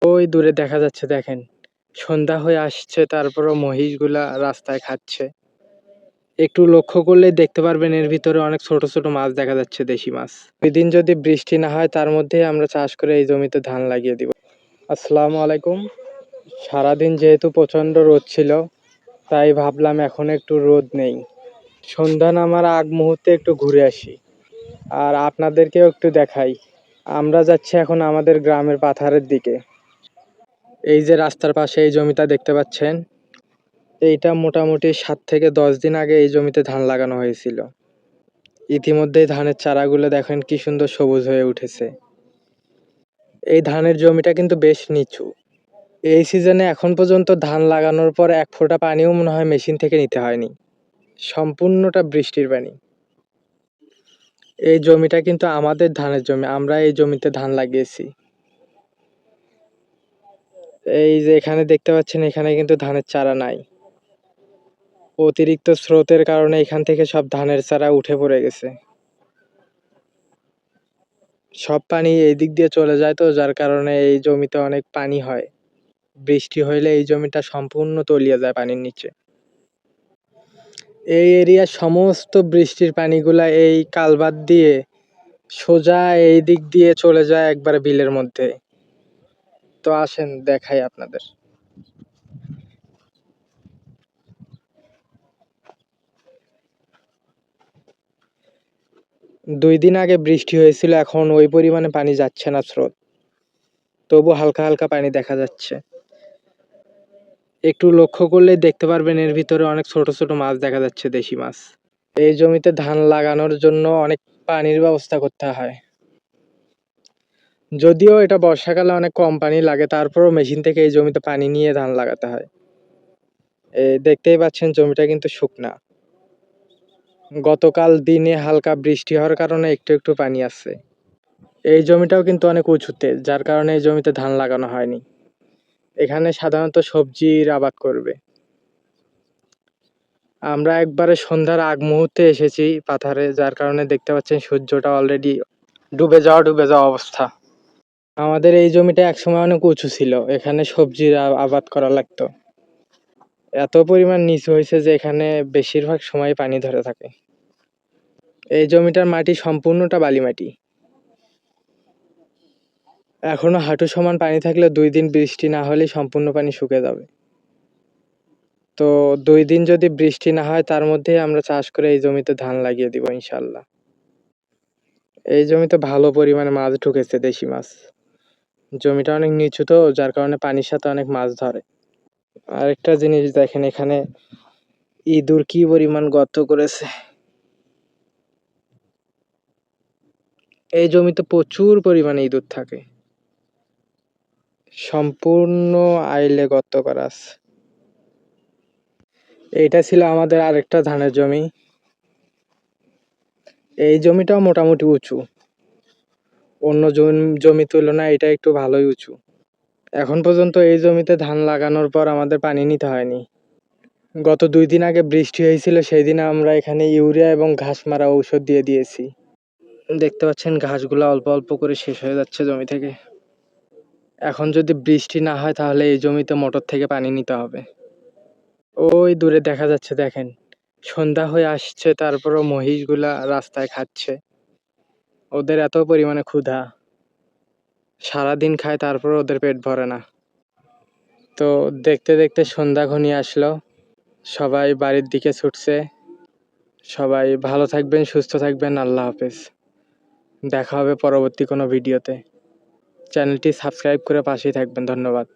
ওই দূরে দেখা যাচ্ছে, দেখেন সন্ধ্যা হয়ে আসছে, তারপরও মহিষগুলা রাস্তায় খাচ্ছে। একটু লক্ষ্য করলেই দেখতে পারবেন এর ভিতরে অনেক ছোট ছোট মাছ দেখা যাচ্ছে, দেশি মাছ। দুই দিন যদি বৃষ্টি না হয় তার মধ্যেই আমরা চাষ করে এই জমিতে ধান লাগিয়ে দিব। আসসালামু আলাইকুম। সারাদিন যেহেতু প্রচণ্ড রোদ ছিল, তাই ভাবলাম এখন একটু রোদ নেই, সন্ধ্যা নামার আগ মুহূর্তে একটু ঘুরে আসি আর আপনাদেরকেও একটু দেখাই। আমরা যাচ্ছি এখন আমাদের গ্রামের পাথারের দিকে। এই যে রাস্তার পাশে এই জমিটা দেখতে পাচ্ছেন, এইটা মোটামুটি 7 থেকে 10 দিন আগে এই জমিতে ধান লাগানো হয়েছিল। ইতিমধ্যেই ধানের চারাগুলো দেখেন কি সুন্দর সবুজ হয়ে উঠেছে। এই ধানের জমিটা কিন্তু বেশ নিচু। এই সিজনে এখন পর্যন্ত ধান লাগানোর পর এক ফোঁটা পানিও মনে হয় মেশিন থেকে নিতে হয়নি, সম্পূর্ণটা বৃষ্টির পানি। এই জমিটা কিন্তু আমাদের ধানের জমি, আমরা এই জমিতে ধান লাগিয়েছি। এই যে এখানে দেখতে পাচ্ছেন, এখানে কিন্তু ধানের চারা নাই। অতিরিক্ত স্রোতের কারণে এখান থেকে সব ধানের চারা উঠে পড়ে গেছে। সব পানি এই দিক দিয়ে চলে যায়, তো যার কারণে এই জমিতে অনেক পানি হয়। বৃষ্টি হইলে এই জমিটা সম্পূর্ণ তলিয়ে যায় পানির নিচে। এই এরিয়ার সমস্ত বৃষ্টির পানিগুলা এই কালভার্ট দিয়ে সোজা এই দিক দিয়ে চলে যায় একবার বিলের মধ্যে। তো আসেন দেখাই আপনাদের। 2 দিন আগে বৃষ্টি হয়েছিল, এখন ওই পরিমাণে পানি যাচ্ছে না স্রোত, তবু হালকা হালকা পানি দেখা যাচ্ছে। একটু লক্ষ্য করলেই দেখতে পারবেন এর ভিতরে অনেক ছোট ছোট মাছ দেখা যাচ্ছে, দেশি মাছ। এই জমিতে ধান লাগানোর জন্য অনেক পানির ব্যবস্থা করতে হয়। যদিও এটা বর্ষাকালে অনেক কম পানি লাগে, তারপরও মেশিন থেকে এই জমিতে পানি নিয়ে ধান লাগাতে হয়। এই দেখতেই পাচ্ছেন জমিটা কিন্তু শুকনা। গতকাল দিনে হালকা বৃষ্টি হওয়ার কারণে একটু একটু পানি আছে। এই জমিটাও কিন্তু অনেক উঁচুতে, যার কারণে এই জমিতে ধান লাগানো হয়নি। এখানে সাধারণত সবজির আবাদ করবে। আমরা একবারে সন্ধ্যার আগ মুহূর্তে এসেছি পাথারে, যার কারণে দেখতে পাচ্ছেন সূর্যটা অলরেডি ডুবে যাওয়া অবস্থা। আমাদের এই জমিটা একসময় অনেক উঁচু ছিল, এখানে সবজির আবাদ করা লাগতো। এত পরিমাণ নিচু হয়েছে যে এখানে বেশিরভাগ সময় পানি ধরে থাকে। এই জমিটার মাটি সম্পূর্ণটা বালি মাটি। এখনো হাঁটু সমান পানি থাকলে 2 দিন বৃষ্টি না হলেই সম্পূর্ণ পানি শুকিয়ে যাবে। তো 2 দিন যদি বৃষ্টি না হয় তার মধ্যেই আমরা চাষ করে এই জমিতে ধান লাগিয়ে দিব ইনশাল্লাহ। এই জমিতে ভালো পরিমাণে মাছ ঢুকেছে, দেশি মাছ। জমিটা অনেক নিচু, তো যার কারণে পানির সাথে অনেক মাছ ধরে। আরেকটা জিনিস দেখেন, এখানে ইঁদুর কি পরিমাণ গর্ত করেছে। এই জমিতে প্রচুর পরিমাণে ইঁদুর থাকে, সম্পূর্ণ আইলে গর্ত করা আছে। এইটা ছিল আমাদের আরেকটা ধানের জমি। এই জমিটাও মোটামুটি উঁচু, অন্য জমি তুলনায় এটা একটু ভালোই উঁচু। এখন পর্যন্ত এই জমিতে ধান লাগানোর পর আমাদের পানি নিতে হয়নি। গত 2 দিন আগে বৃষ্টি হয়েছিল, সেই দিন আমরা এখানে ইউরিয়া এবং ঘাস মারা ঔষধ দিয়ে দিয়েছি। দেখতে পাচ্ছেন ঘাসগুলো অল্প অল্প করে শেষ হয়ে যাচ্ছে জমি থেকে। এখন যদি বৃষ্টি না হয় তাহলে এই জমিতে মোটর থেকে পানি নিতে হবে। ওই দূরে দেখা যাচ্ছে, দেখেন সন্ধ্যা হয়ে আসছে, তারপরও মহিষগুলা রাস্তায় খাচ্ছে। ওদের এত পরিমাণে ক্ষুধা, সারাদিন খায় তারপর ওদের পেট ভরে না। তো দেখতে দেখতে সন্ধ্যা ঘনিয়ে আসলো, সবাই বাড়ির দিকে ছুটছে। সবাই ভালো থাকবেন, সুস্থ থাকবেন। আল্লাহ হাফেজ। দেখা হবে পরবর্তী কোনো ভিডিওতে। চ্যানেলটি সাবস্ক্রাইব করে পাশেই থাকবেন। ধন্যবাদ।